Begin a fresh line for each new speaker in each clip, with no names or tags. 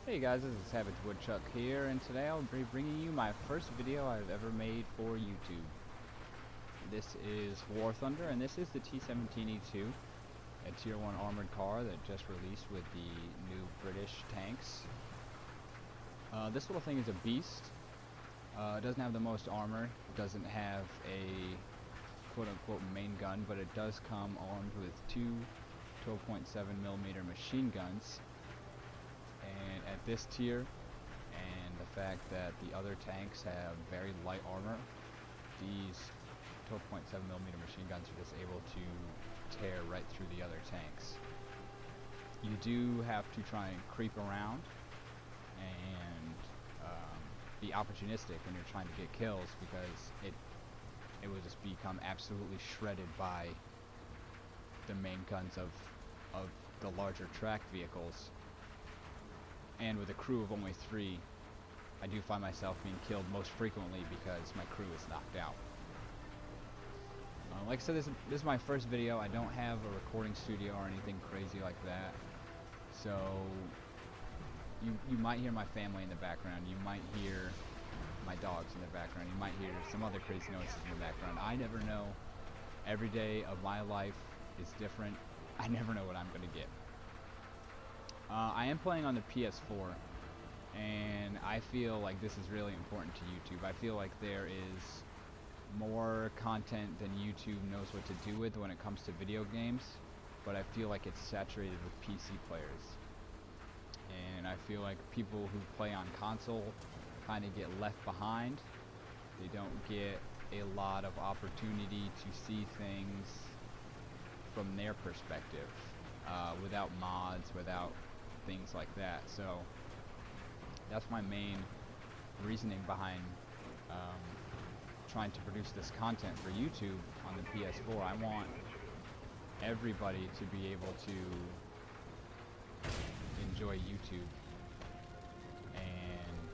Hey guys, this is Savage Woodchuck here, and today I'll be bringing you my first video I've ever made for YouTube. This is War Thunder, and this is the T17E2, a Tier 1 armored car that just released with the new British tanks. This little thing is a beast. It doesn't have the most armor, it doesn't have a quote-unquote main gun, but it does come armed with two 12.7mm machine guns. And at this tier, and the fact that the other tanks have very light armor, these 12.7mm machine guns are just able to tear right through the other tanks. You do have to try and creep around and be opportunistic when you're trying to get kills, because it will just become absolutely shredded by the main guns of the larger tracked vehicles. And with a crew of only 3, I do find myself being killed most frequently because my crew is knocked out. Like I said, this is my first video. I don't have a recording studio or anything crazy like that. So you might hear my family in the background. You might hear my dogs in the background. You might hear some other crazy noises in the background. I never know. Every day of my life is different. I never know what I'm going to get. I am playing on the PS4, and I feel like this is really important to YouTube. I feel like there is more content than YouTube knows what to do with when it comes to video games, but I feel like it's saturated with PC players. And I feel like people who play on console kind of get left behind. They don't get a lot of opportunity to see things from their perspective, without mods, without things like that. So that's my main reasoning behind trying to produce this content for YouTube on the PS4. I want everybody to be able to enjoy YouTube and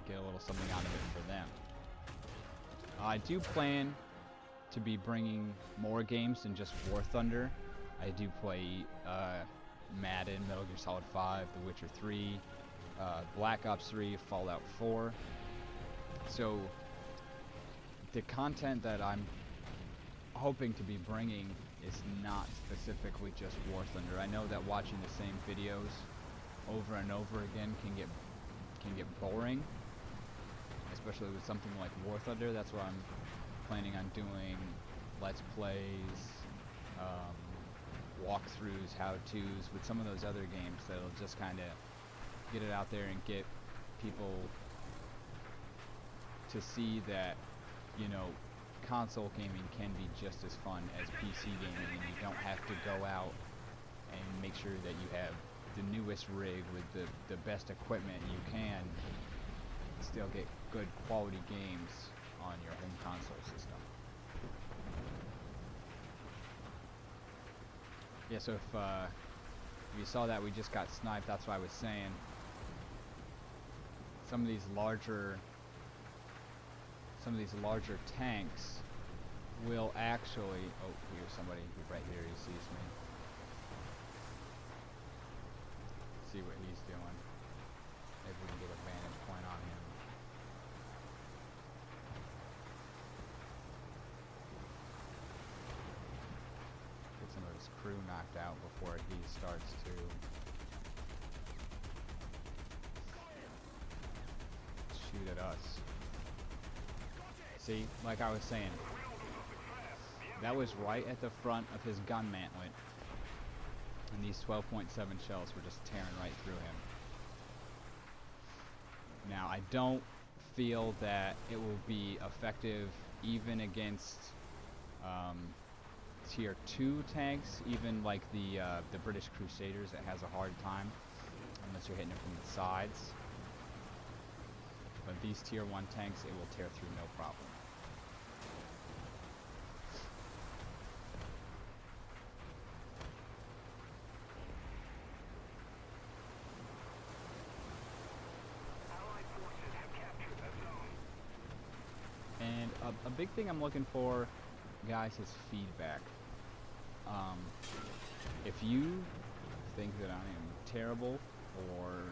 get a little something out of it for them. I do plan to be bringing more games than just War Thunder. I do play Madden, Metal Gear Solid 5, The Witcher 3, Black Ops 3, Fallout 4. So the content that I'm hoping to be bringing is not specifically just War Thunder. I know that watching the same videos over and over again can get boring, especially with something like War Thunder. That's why I'm planning on doing Let's Plays, walkthroughs, how-tos with some of those other games that'll just kind of get it out there and get people to see that, you know, console gaming can be just as fun as PC gaming, and you don't have to go out and make sure that you have the newest rig with the best equipment you can, still get good quality games on your home console system. Yeah, so if you saw that we just got sniped, that's what I was saying. Some of these larger tanks will actually, oh, here's somebody right here, he sees me. See what he's doing. Maybe we can get a vantage point on him. Get some of his crew knocked out before he starts to shoot at us. See, like I was saying, that was right at the front of his gun mantlet, and these 12.7 shells were just tearing right through him. Now, I don't feel that it will be effective even against Tier 2 tanks, even like the British Crusaders. That has a hard time unless you're hitting it from the sides. But these Tier 1 tanks, it will tear through no problem. And a big thing I'm looking for, guys, is feedback. If you think that I am terrible or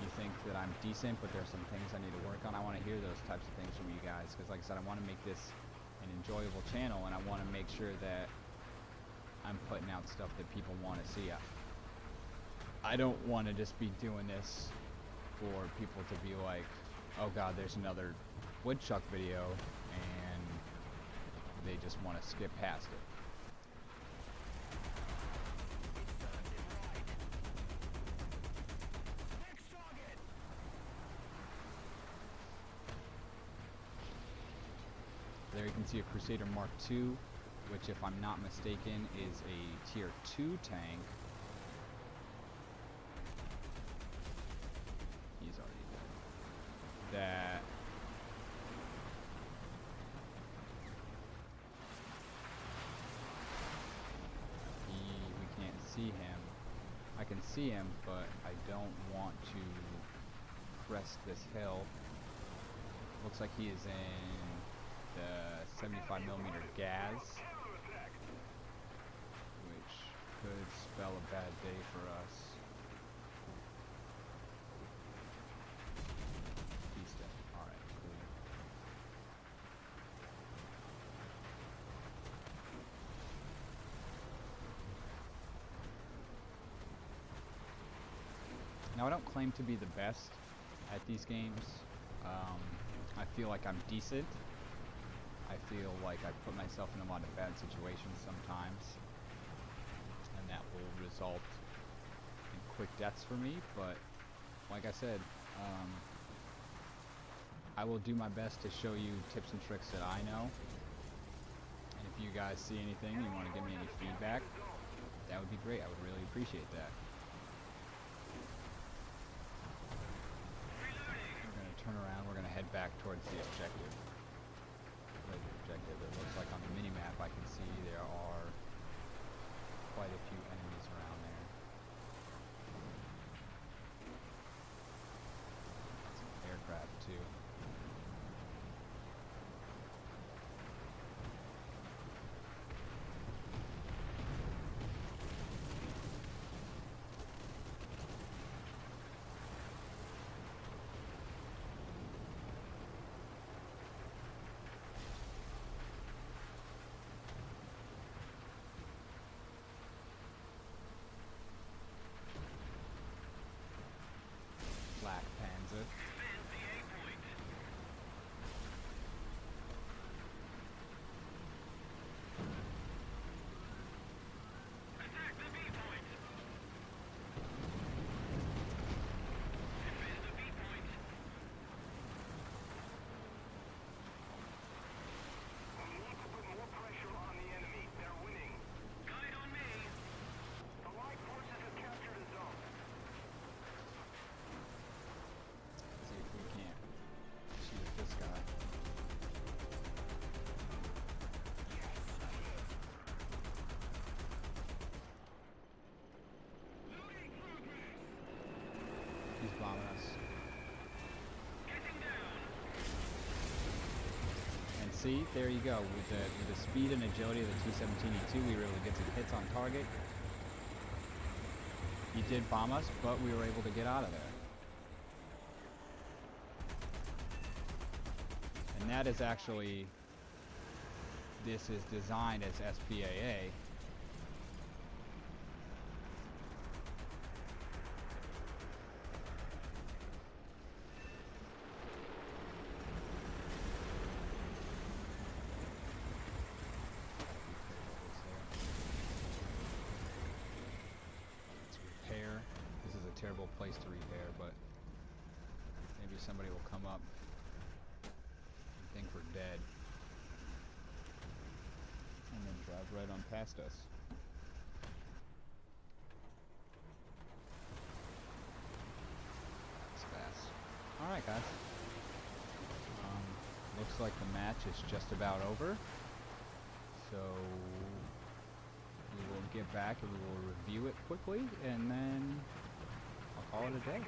you think that I'm decent but there's some things I need to work on. I want to hear those types of things from you guys, because like I said, I want to make this an enjoyable channel, and I want to make sure that I'm putting out stuff that people want to see. I don't want to just be doing this for people to be like, oh god, there's another woodchuck video, and they just want to skip past it. There you can see a Crusader Mark II, which, if I'm not mistaken, is a Tier 2 tank. He's already dead. That we can't see him. I can see him, but I don't want to crest this hill. Looks like he is in the 75mm gas, which could spell a bad day for us. He's dead. Alright, cool. Now, I don't claim to be the best at these games. I feel like I'm decent. I feel like I put myself in a lot of bad situations sometimes, and that will result in quick deaths for me, but like I said, I will do my best to show you tips and tricks that I know, and if you guys see anything, you want to give me any feedback, that would be great. I would really appreciate that. We're going to turn around, we're going to head back towards the objective. It looks like on the mini-map I can see there are quite a few enemies around there. Some aircraft too. Black Panzer. He's bombing us. And see, there you go. With the speed and agility of the T17E2, we were able to get some hits on target. He did bomb us, but we were able to get out of there. And that is actually, this is designed as SPAA. Terrible place to repair, but maybe somebody will come up and think we're dead and then drive right on past us. That's fast. Alright guys, looks like the match is just about over, so we will get back and we will review it quickly, and then I'll call it a day.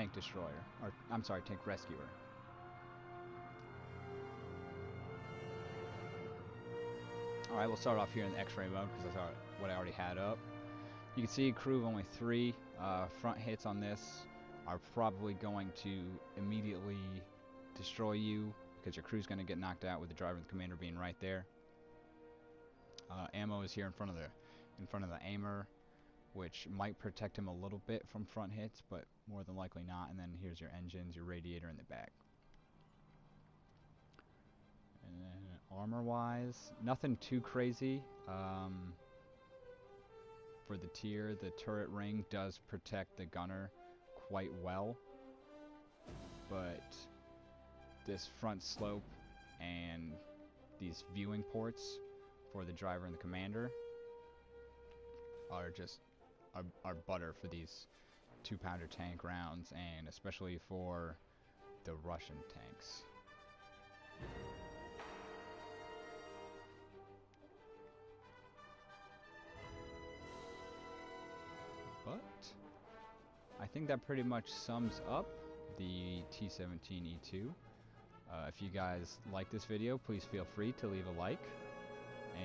tank destroyer, or I'm sorry, tank rescuer. Alright, we'll start off here in the X-ray mode because that's what I already had up. You can see crew of only 3. Front hits on this are probably going to immediately destroy you because your crew's going to get knocked out with the driver and the commander being right there. Ammo is here in front of the aimer, which might protect him a little bit from front hits, but more than likely not. And then here's your engines, your radiator in the back. And then armor-wise, nothing too crazy. For the tier, the turret ring does protect the gunner quite well, but this front slope and these viewing ports for the driver and the commander are just are butter for these 2-pounder tank rounds, and especially for the Russian tanks. But I think that pretty much sums up the T17E2. If you guys like this video, please feel free to leave a like.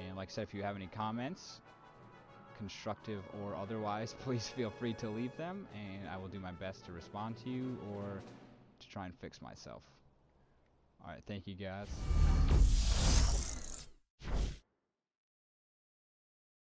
And like I said, if you have any comments, constructive or otherwise, please feel free to leave them, and I will do my best to respond to you or to try and fix myself. Alright, thank you guys.